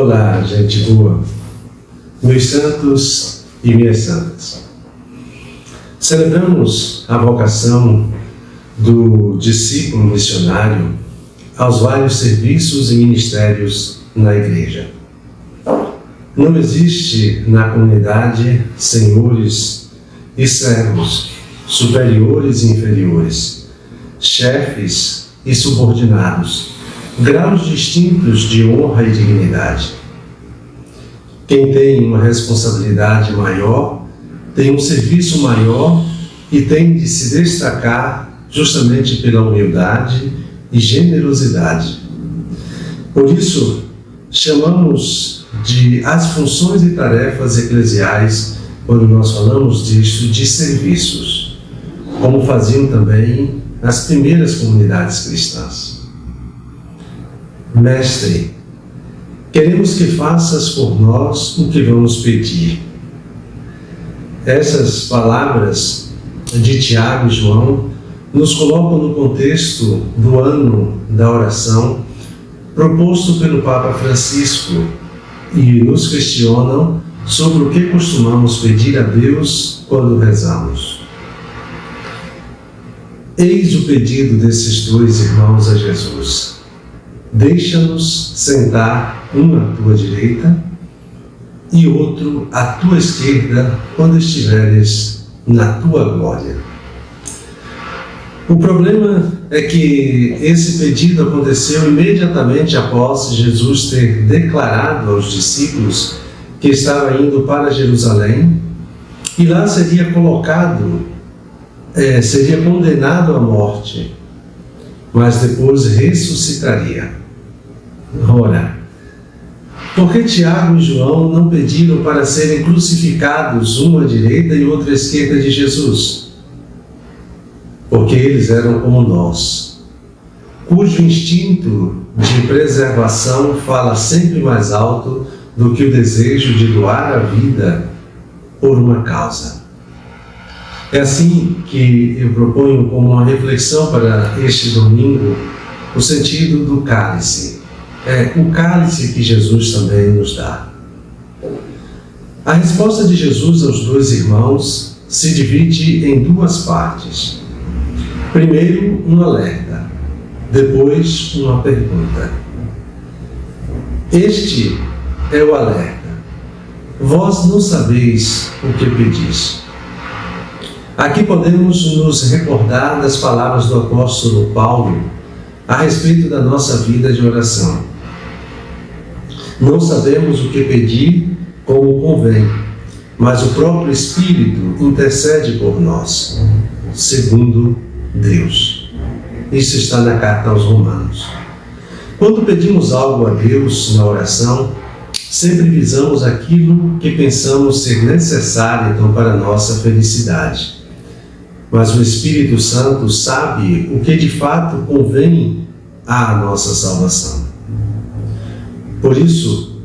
Olá, gente boa, meus santos e minhas santas. Celebramos a vocação do discípulo missionário aos vários serviços e ministérios na Igreja. Não existe na comunidade senhores e servos, superiores e inferiores, chefes e subordinados, graus distintos de honra e dignidade. Quem tem uma responsabilidade maior, tem um serviço maior e tem de se destacar justamente pela humildade e generosidade. Por isso, chamamos de as funções e tarefas eclesiais, quando nós falamos disso, de serviços, como faziam também as primeiras comunidades cristãs. Mestre, queremos que faças por nós o que vamos pedir. Essas palavras de Tiago e João nos colocam no contexto do ano da oração proposto pelo Papa Francisco e nos questionam sobre o que costumamos pedir a Deus quando rezamos. Eis o pedido desses dois irmãos a Jesus. Deixa-nos sentar um à tua direita e outro à tua esquerda quando estiveres na tua glória. O problema é que esse pedido aconteceu imediatamente após Jesus ter declarado aos discípulos que estava indo para Jerusalém e lá seria condenado à morte, mas depois ressuscitaria. Ora, por que Tiago e João não pediram para serem crucificados, um à direita e outro à esquerda de Jesus? Porque eles eram como nós, cujo instinto de preservação fala sempre mais alto do que o desejo de doar a vida por uma causa. É assim que eu proponho como uma reflexão para este domingo o sentido do cálice. É o cálice que Jesus também nos dá. A resposta de Jesus aos dois irmãos se divide em duas partes. Primeiro, um alerta, depois, uma pergunta. Este é o alerta. Vós não sabeis o que pedis. Aqui podemos nos recordar das palavras do apóstolo Paulo a respeito da nossa vida de oração. Não sabemos o que pedir como convém, mas o próprio Espírito intercede por nós, segundo Deus. Isso está na carta aos Romanos. Quando pedimos algo a Deus na oração, sempre visamos aquilo que pensamos ser necessário então para a nossa felicidade. Mas o Espírito Santo sabe o que de fato convém à nossa salvação. Por isso,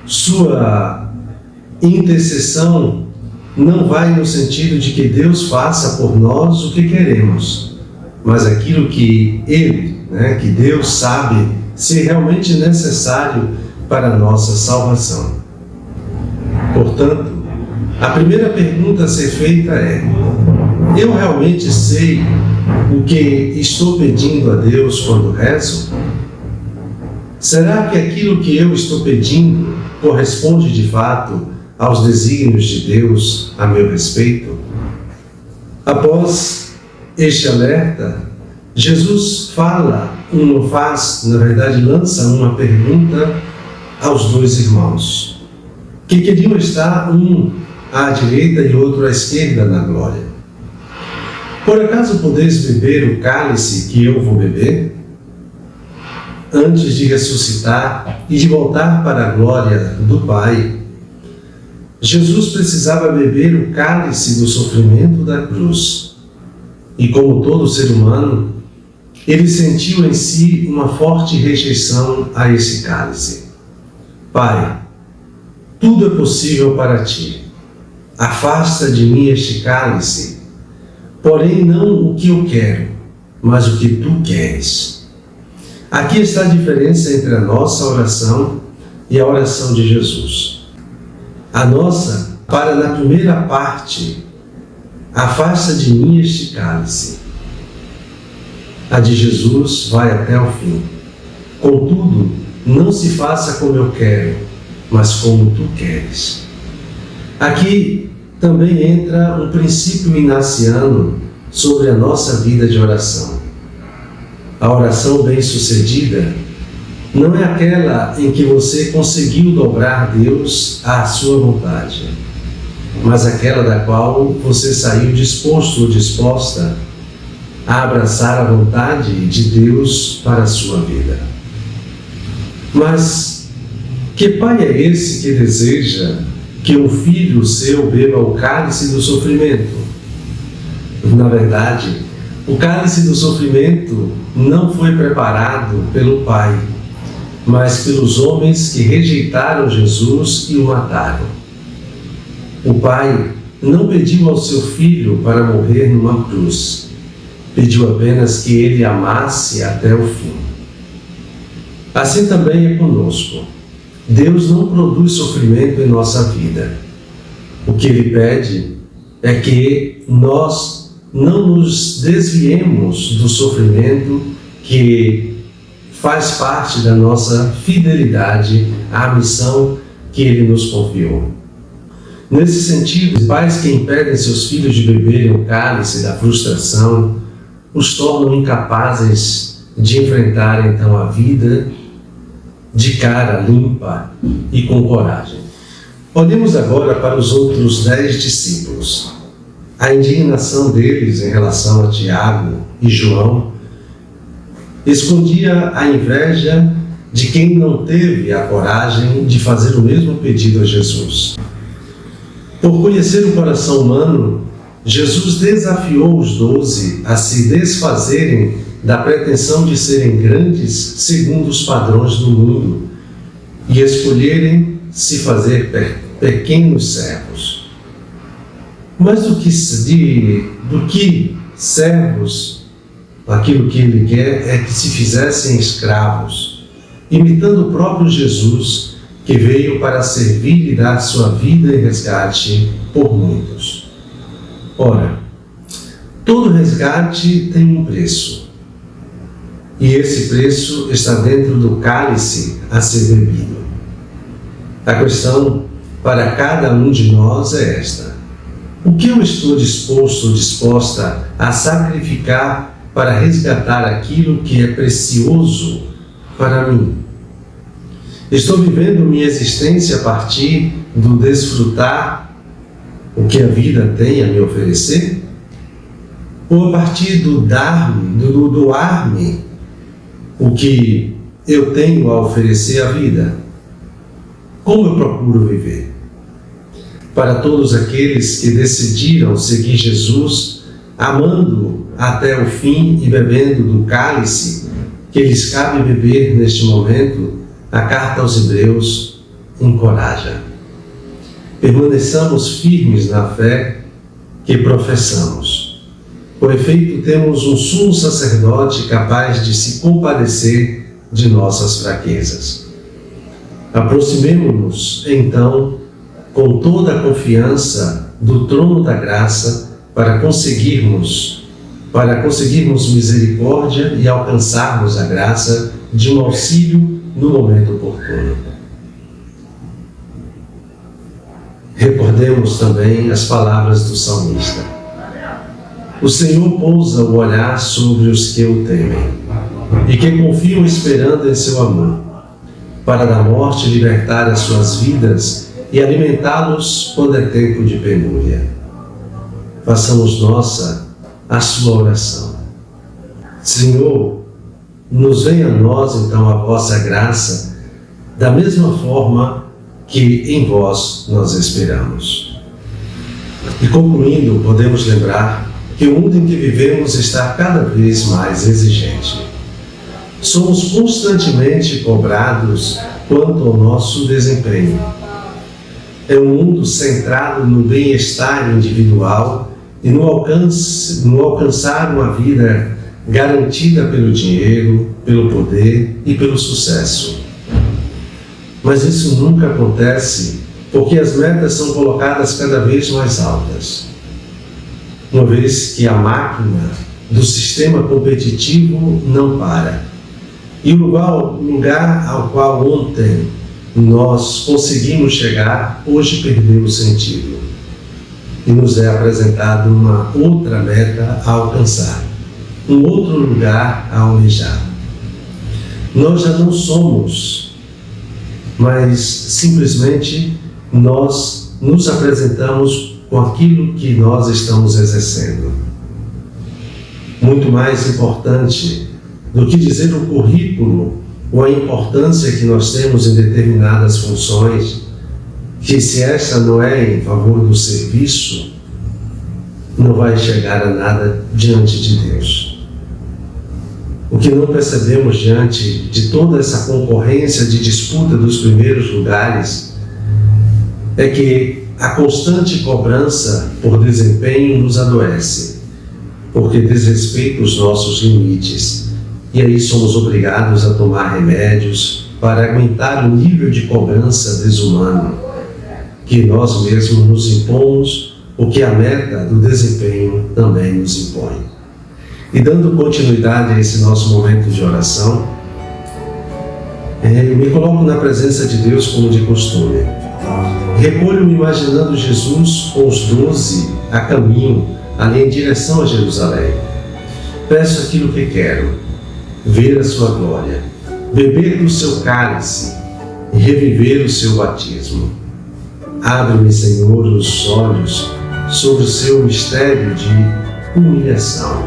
sua intercessão não vai no sentido de que Deus faça por nós o que queremos, mas aquilo que que Deus sabe ser realmente necessário para a nossa salvação. Portanto, a primeira pergunta a ser feita é: eu realmente sei o que estou pedindo a Deus quando rezo? Será que aquilo que eu estou pedindo corresponde de fato aos desígnios de Deus a meu respeito? Após este alerta, Jesus lança uma pergunta aos dois irmãos, que queriam estar um à direita e outro à esquerda na glória. Por acaso podeis beber o cálice que eu vou beber? Antes de ressuscitar e de voltar para a glória do Pai, Jesus precisava beber o cálice do sofrimento da cruz. E como todo ser humano, ele sentiu em si uma forte rejeição a esse cálice. Pai, tudo é possível para ti. Afasta de mim este cálice, porém não o que eu quero, mas o que tu queres. Aqui está a diferença entre a nossa oração e a oração de Jesus. A nossa, para na primeira parte, afasta de mim este cálice. A de Jesus vai até o fim. Contudo, não se faça como eu quero, mas como tu queres. Aqui também entra um princípio inaciano sobre a nossa vida de oração. A oração bem-sucedida não é aquela em que você conseguiu dobrar Deus à sua vontade, mas aquela da qual você saiu disposto ou disposta a abraçar a vontade de Deus para a sua vida. Mas que pai é esse que deseja que um filho seu beba o cálice do sofrimento? Na verdade, o cálice do sofrimento não foi preparado pelo Pai, mas pelos homens que rejeitaram Jesus e o mataram. O Pai não pediu ao seu filho para morrer numa cruz, pediu apenas que ele amasse até o fim. Assim também é conosco. Deus não produz sofrimento em nossa vida. O que Ele pede é que nós não nos desviemos do sofrimento que faz parte da nossa fidelidade à missão que Ele nos confiou. Nesse sentido, pais que impedem seus filhos de beberem o cálice da frustração os tornam incapazes de enfrentar então a vida de cara limpa e com coragem. Olhemos agora para os outros 10 discípulos. A indignação deles em relação a Tiago e João escondia a inveja de quem não teve a coragem de fazer o mesmo pedido a Jesus. Por conhecer o coração humano, Jesus desafiou os 12 a se desfazerem da pretensão de serem grandes segundo os padrões do mundo e escolherem se fazer pequenos servos. Mas do que servos, aquilo que ele quer é que se fizessem escravos, imitando o próprio Jesus, que veio para servir e dar sua vida em resgate por muitos. Ora, todo resgate tem um preço. E esse preço está dentro do cálice a ser bebido. A questão para cada um de nós é esta: o que eu estou disposto ou disposta a sacrificar para resgatar aquilo que é precioso para mim? Estou vivendo minha existência a partir do desfrutar o que a vida tem a me oferecer? Ou a partir do dar-me, do doar-me o que eu tenho a oferecer à vida? Como eu procuro viver? Para todos aqueles que decidiram seguir Jesus, amando até o fim e bebendo do cálice que lhes cabe beber neste momento, a carta aos Hebreus encoraja. Permaneçamos firmes na fé que professamos. Por efeito, temos um sumo sacerdote capaz de se compadecer de nossas fraquezas. Aproximemo-nos, então, com toda a confiança do trono da graça para conseguirmos misericórdia e alcançarmos a graça de um auxílio no momento oportuno. Recordemos também as palavras do salmista: o Senhor pousa o olhar sobre os que o temem e que confiam esperando em seu amor, para da morte libertar as suas vidas e alimentá-los quando é tempo de penúria. Façamos nossa a sua oração. Senhor, nos venha a nós então a vossa graça, da mesma forma que em vós nós esperamos. E concluindo, podemos lembrar que o mundo em que vivemos está cada vez mais exigente. Somos constantemente cobrados quanto ao nosso desempenho. É um mundo centrado no bem-estar individual e no alcançar uma vida garantida pelo dinheiro, pelo poder e pelo sucesso. Mas isso nunca acontece porque as metas são colocadas cada vez mais altas. Uma vez que a máquina do sistema competitivo não para. E o lugar ao qual ontem nós conseguimos chegar, hoje perdeu o sentido. E nos é apresentada uma outra meta a alcançar, um outro lugar a almejar. Nós já não somos, mas simplesmente nós nos apresentamos com aquilo que nós estamos exercendo. Muito mais importante do que dizer o currículo ou a importância que nós temos em determinadas funções, que se esta não é em favor do serviço, não vai chegar a nada diante de Deus. O que não percebemos diante de toda essa concorrência de disputa dos primeiros lugares é que a constante cobrança por desempenho nos adoece, porque desrespeita os nossos limites, e aí somos obrigados a tomar remédios para aguentar o nível de cobrança desumano que nós mesmos nos impomos, o que a meta do desempenho também nos impõe. E dando continuidade a esse nosso momento de oração, me coloco na presença de Deus como de costume. Recolho-me imaginando Jesus com os 12 a caminho, ali em direção a Jerusalém. Peço aquilo que quero, ver a sua glória, beber do seu cálice e reviver o seu batismo. Abre-me, Senhor, os olhos sobre o seu mistério de humilhação.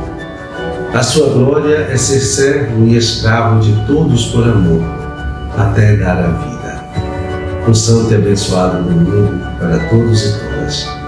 A sua glória é ser servo e escravo de todos por amor, até dar a vida. Um santo e abençoado domingo para todos e todas.